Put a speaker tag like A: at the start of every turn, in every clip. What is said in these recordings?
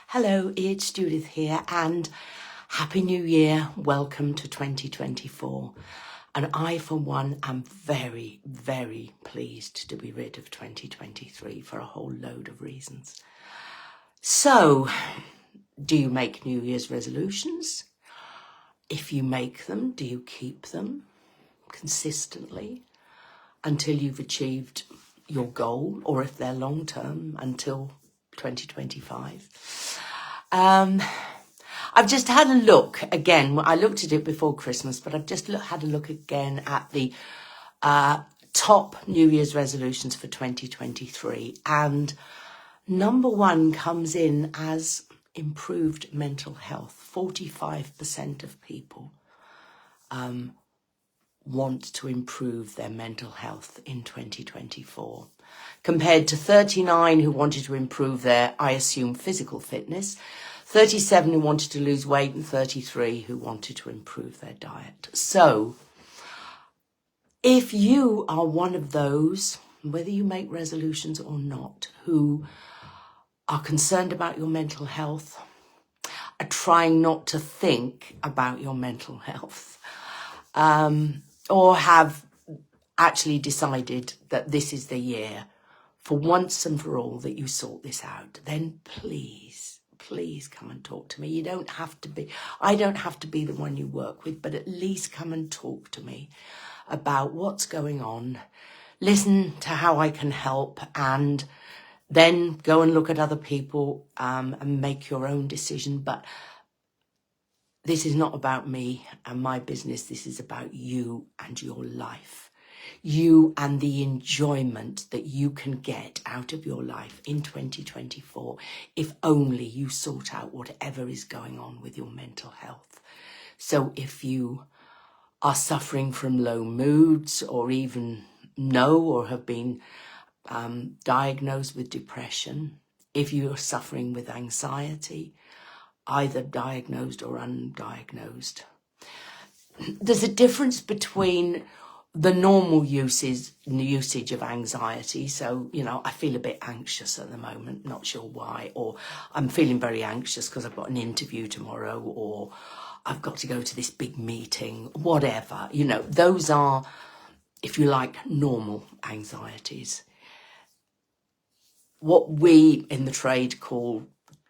A: Hello, it's Judith here and Happy New Year. Welcome to 2024. And I, for one, am very, very pleased to be rid of 2023 for a whole load of reasons. So, do you make New Year's resolutions? If you make them, do you keep them consistently until you've achieved your goal, or if they're long term, until 2025? I've just had a look again. I looked at it before Christmas, but I've just had a look again at the top New Year's resolutions for 2023. And number one comes in as improved mental health. 45% of people want to improve their mental health in 2024, compared to 39 who wanted to improve their, I assume, physical fitness, 37 who wanted to lose weight, and 33 who wanted to improve their diet. So if you are one of those, whether you make resolutions or not, who are concerned about your mental health, are trying not to think about your mental health, or have actually decided that this is the year for once and for all that you sort this out, then please come and talk to me. You don't have to be, I don't have to be the one you work with, but at least come and talk to me about what's going on, listen to how I can help, and then go and look at other people and make your own decision. But this is not about me and my business. This is about you and your life. You and the enjoyment that you can get out of your life in 2024, if only you sort out whatever is going on with your mental health. So if you are suffering from low moods, or even know or have been diagnosed with depression, if you are suffering with anxiety, either diagnosed or undiagnosed. There's a difference between the normal usage of anxiety. So, I feel a bit anxious at the moment, not sure why, or I'm feeling very anxious because I've got an interview tomorrow, or I've got to go to this big meeting, whatever. Those are, if you like, normal anxieties. What we in the trade call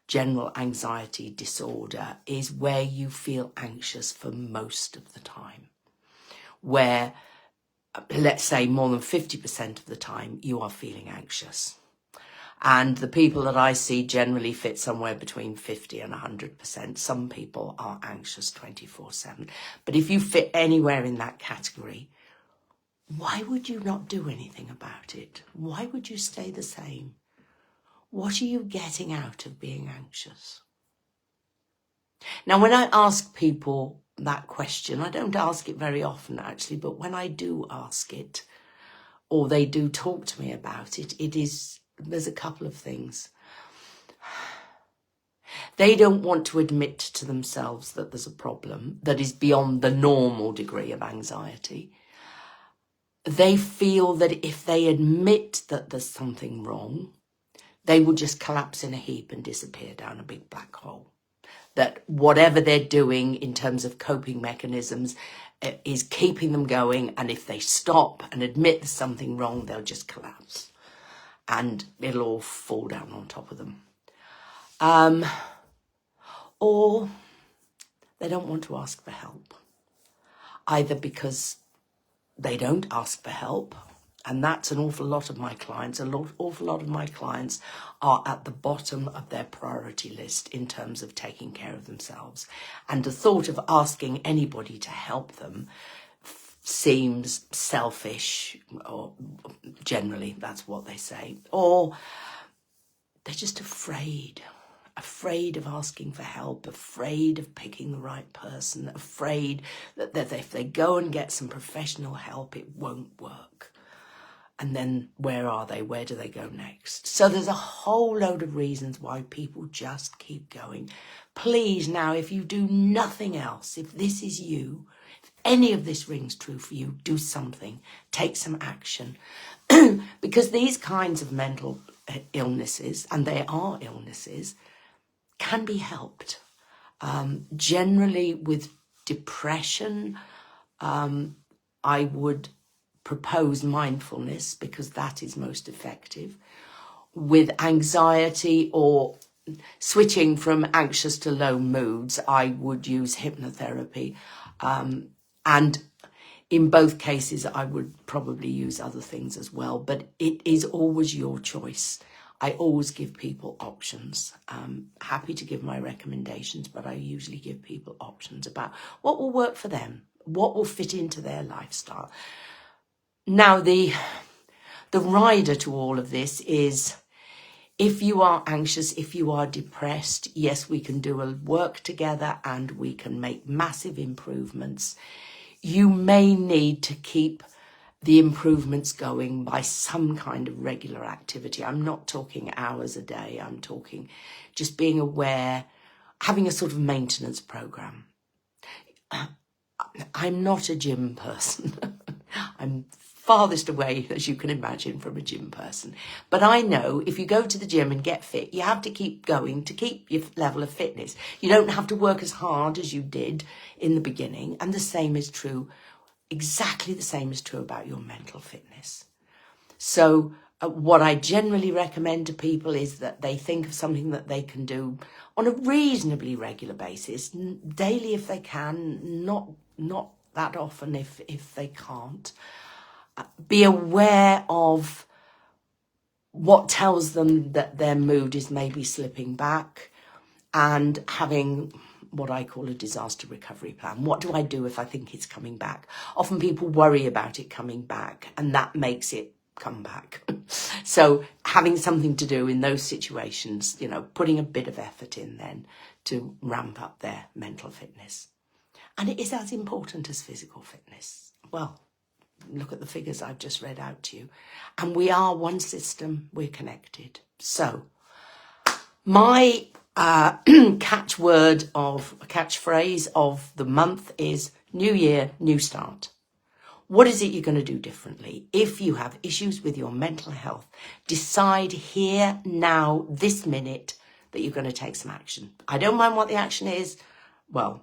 A: general anxiety disorder is where you feel anxious for most of the time, where, let's say, more than 50% of the time you are feeling anxious. And the people that I see generally fit somewhere between 50 and 100%. Some people are anxious 24/7. But if you fit anywhere in that category, why would you not do anything about it? Why would you stay the same? What are you getting out of being anxious? Now, when I ask people that question, I don't ask it very often actually, but when I do ask it, or they do talk to me about it, there's a couple of things. They don't want to admit to themselves that there's a problem that is beyond the normal degree of anxiety. They feel that if they admit that there's something wrong, they will just collapse in a heap and disappear down a big black hole. That whatever they're doing in terms of coping mechanisms is keeping them going, and if they stop and admit there's something wrong, they'll just collapse and it'll all fall down on top of them. Or they don't want to ask for help, either because they don't ask for help, and that's an awful lot of my clients. Awful lot of my clients are at the bottom of their priority list in terms of taking care of themselves. And the thought of asking anybody to help them seems selfish, or generally that's what they say. Or they're just afraid of asking for help, afraid of picking the right person, afraid that if they go and get some professional help, it won't work. And then where are they? Where do they go next? So there's a whole load of reasons why people just keep going. Please now, if you do nothing else, if this is you, if any of this rings true for you, do something, take some action. Because these kinds of mental illnesses, and they are illnesses, can be helped. Generally with depression, I would propose mindfulness because that is most effective. With anxiety or switching from anxious to low moods, I would use hypnotherapy. And in both cases, I would probably use other things as well, but it is always your choice. I always give people options. Happy to give my recommendations, but I usually give people options about what will work for them, what will fit into their lifestyle. Now, the rider to all of this is, if you are anxious, if you are depressed, yes, we can do a work together and we can make massive improvements. You may need to keep the improvements going by some kind of regular activity. I'm not talking hours a day. I'm talking just being aware, having a sort of maintenance program. I'm not a gym person. I'm farthest away, as you can imagine, from a gym person. But I know if you go to the gym and get fit, you have to keep going to keep your level of fitness. You don't have to work as hard as you did in the beginning. And the same is true, exactly the same is true about your mental fitness. So what I generally recommend to people is that they think of something that they can do on a reasonably regular basis, daily if they can, not that often if they can't. Be aware of what tells them that their mood is maybe slipping back, and having what I call a disaster recovery plan. What do I do if I think it's coming back? Often people worry about it coming back, and that makes it come back. So having something to do in those situations, putting a bit of effort in then to ramp up their mental fitness. And it is as important as physical fitness. Well, look at the figures I've just read out to you. And we are one system, we're connected. So my catchphrase of the month is New Year, New Start. What is it you're going to do differently? If you have issues with your mental health, decide here, now, this minute, that you're going to take some action. I don't mind what the action is. Well,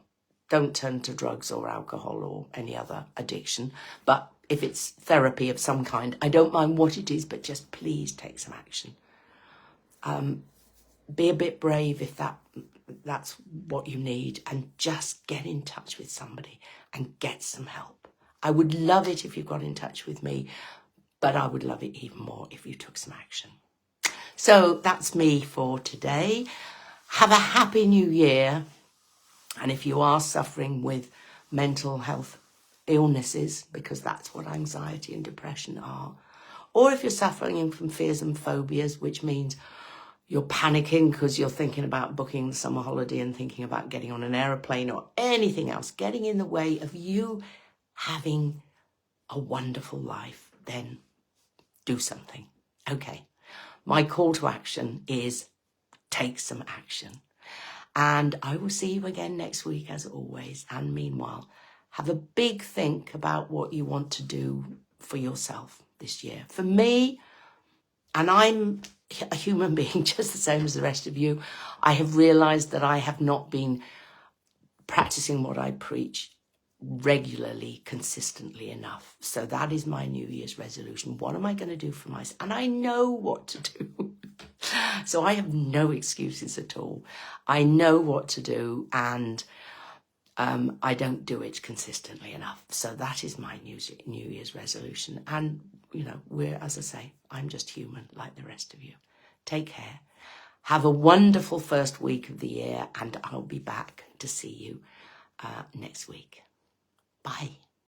A: don't turn to drugs or alcohol or any other addiction. But if it's therapy of some kind, I don't mind what it is, but just please take some action. Be a bit brave if that's what you need, and just get in touch with somebody and get some help. I would love it if you got in touch with me, but I would love it even more if you took some action. So that's me for today. Have a happy new year. And if you are suffering with mental health illnesses, because that's what anxiety and depression are, or if you're suffering from fears and phobias, which means you're panicking because you're thinking about booking the summer holiday and thinking about getting on an aeroplane or anything else, getting in the way of you having a wonderful life, then do something. Okay. My call to action is take some action. And I will see you again next week, as always. And meanwhile, have a big think about what you want to do for yourself this year. For me, and I'm a human being just the same as the rest of you, I have realized that I have not been practicing what I preach regularly, consistently enough. So that is my New Year's resolution. What am I going to do for myself? And I know what to do. So I have no excuses at all. I know what to do, and I don't do it consistently enough. So that is my New Year's resolution. And, as I say, I'm just human like the rest of you. Take care. Have a wonderful first week of the year, and I'll be back to see you next week. Bye.